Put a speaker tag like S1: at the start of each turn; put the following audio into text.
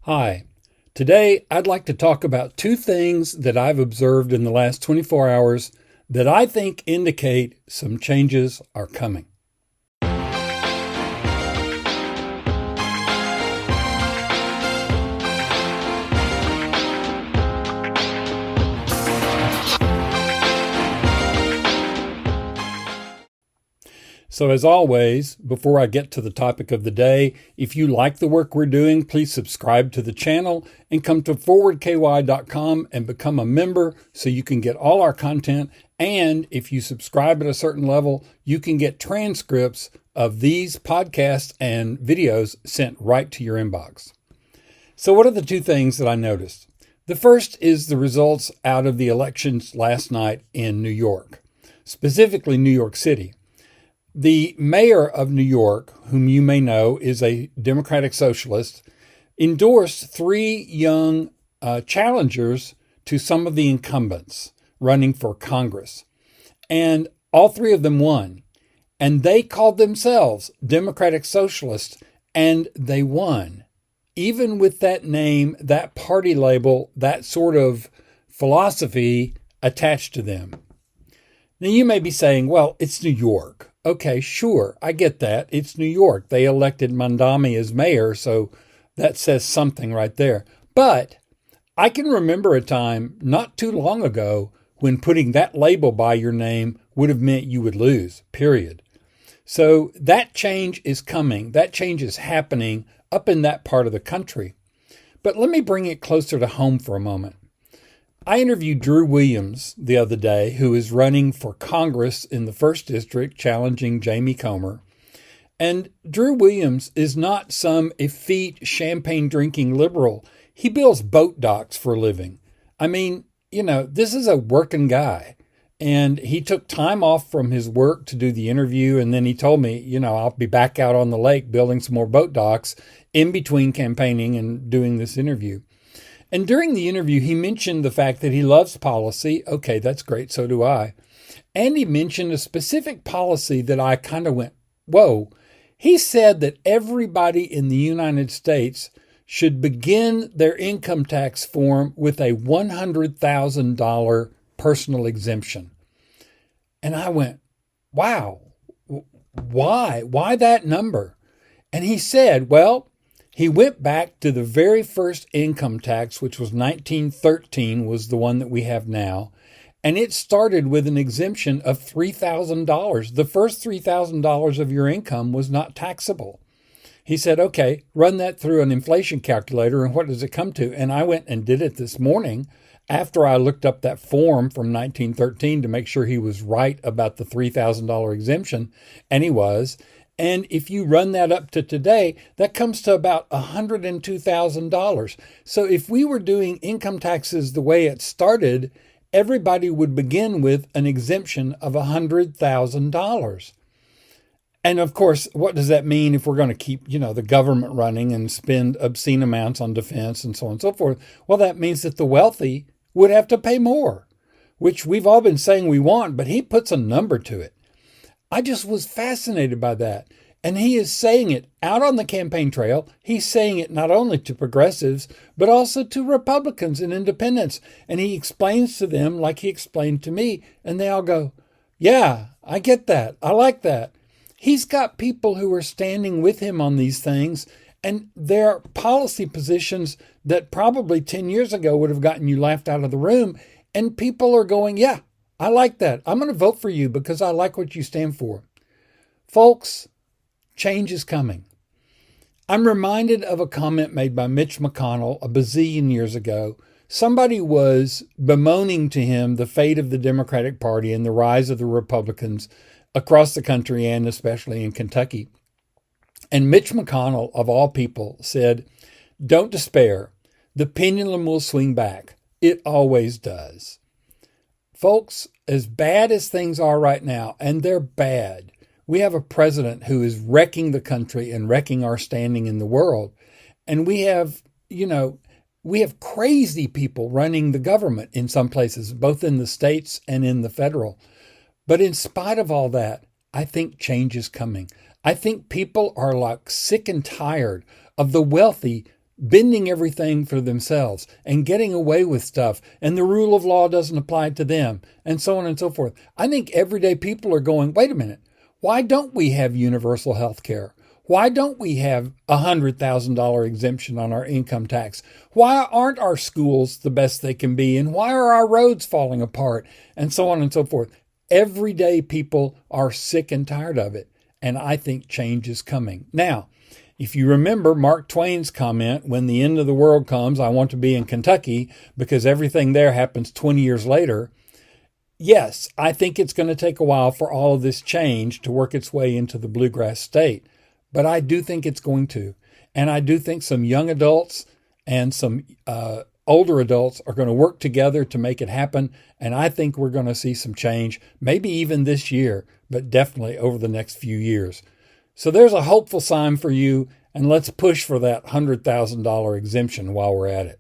S1: Hi. Today, I'd like to talk about two things that I've observed in the last 24 hours that I think indicate some changes are coming. So as always, before I get to the topic of the day, if you like the work we're doing, please subscribe to the channel and come to forwardky.com and become a member so you can get all our content. And if you subscribe at a certain level, you can get transcripts of these podcasts and videos sent right to your inbox. So what are the two things that I noticed? The first is the results out of the elections last night in New York, specifically New York City. The mayor of New York, whom you may know is a Democratic socialist, endorsed three young challengers to some of the incumbents running for Congress. And all three of them won. And they called themselves Democratic Socialists, and they won. Even with that name, that party label, that sort of philosophy attached to them. Now you may be saying, well, it's New York. Okay, sure, I get that. It's New York. They elected Mandami as mayor, so that says something right there. But I can remember a time not too long ago when putting that label by your name would have meant you would lose, period. So that change is coming. That change is happening up in that part of the country. But let me bring it closer to home for a moment. I interviewed Drew Williams the other day, who is running for Congress in the 1st District, challenging Jamie Comer. And Drew Williams is not some effete champagne-drinking liberal. He builds boat docks for a living. I mean, this is a working guy. And he took time off from his work to do the interview. And then he told me, I'll be back out on the lake building some more boat docks in between campaigning and doing this interview. And during the interview, he mentioned the fact that he loves policy. Okay, that's great. So do I. And he mentioned a specific policy that I kind of went, whoa. He said that everybody in the United States should begin their income tax form with a $100,000 personal exemption. And I went, wow, why? Why that number? And he said, well, he went back to the very first income tax, which was 1913, was the one that we have now. And it started with an exemption of $3,000. The first $3,000 of your income was not taxable. He said, okay, run that through an inflation calculator, and what does it come to? And I went and did it this morning after I looked up that form from 1913 to make sure he was right about the $3,000 exemption, and he was. And if you run that up to today, that comes to about $102,000. So if we were doing income taxes the way it started, everybody would begin with an exemption of $100,000. And of course, what does that mean if we're going to keep, the government running and spend obscene amounts on defense and so on and so forth? Well, that means that the wealthy would have to pay more, which we've all been saying we want, but he puts a number to it. I just was fascinated by that. And he is saying it out on the campaign trail. He's saying it not only to progressives, but also to Republicans and independents. And he explains to them like he explained to me. And they all go, yeah, I get that. I like that. He's got people who are standing with him on these things. And there are policy positions that probably 10 years ago would have gotten you laughed out of the room. And people are going, yeah, I like that. I'm going to vote for you because I like what you stand for. Folks, change is coming. I'm reminded of a comment made by Mitch McConnell a bazillion years ago. Somebody was bemoaning to him the fate of the Democratic Party and the rise of the Republicans across the country and especially in Kentucky. And Mitch McConnell, of all people, said, "Don't despair. The pendulum will swing back. It always does." Folks, as bad as things are right now, and they're bad, we have a president who is wrecking the country and wrecking our standing in the world. And we have, we have crazy people running the government in some places, both in the states and in the federal. But in spite of all that, I think change is coming. I think people are like sick and tired of the wealthy bending everything for themselves and getting away with stuff, and the rule of law doesn't apply to them, and so on and so forth. I think everyday people are going, wait a minute, why don't we have universal health care? Why don't we have a $100,000 exemption on our income tax? Why aren't our schools the best they can be? And why are our roads falling apart? And so on and so forth. Everyday people are sick and tired of it. And I think change is coming. Now, if you remember Mark Twain's comment, when the end of the world comes, I want to be in Kentucky because everything there happens 20 years later. Yes, I think it's going to take a while for all of this change to work its way into the bluegrass state. But I do think it's going to. And I do think some young adults and some older adults are going to work together to make it happen. And I think we're going to see some change, maybe even this year, but definitely over the next few years. So there's a hopeful sign for you. And let's push for that $100,000 exemption while we're at it.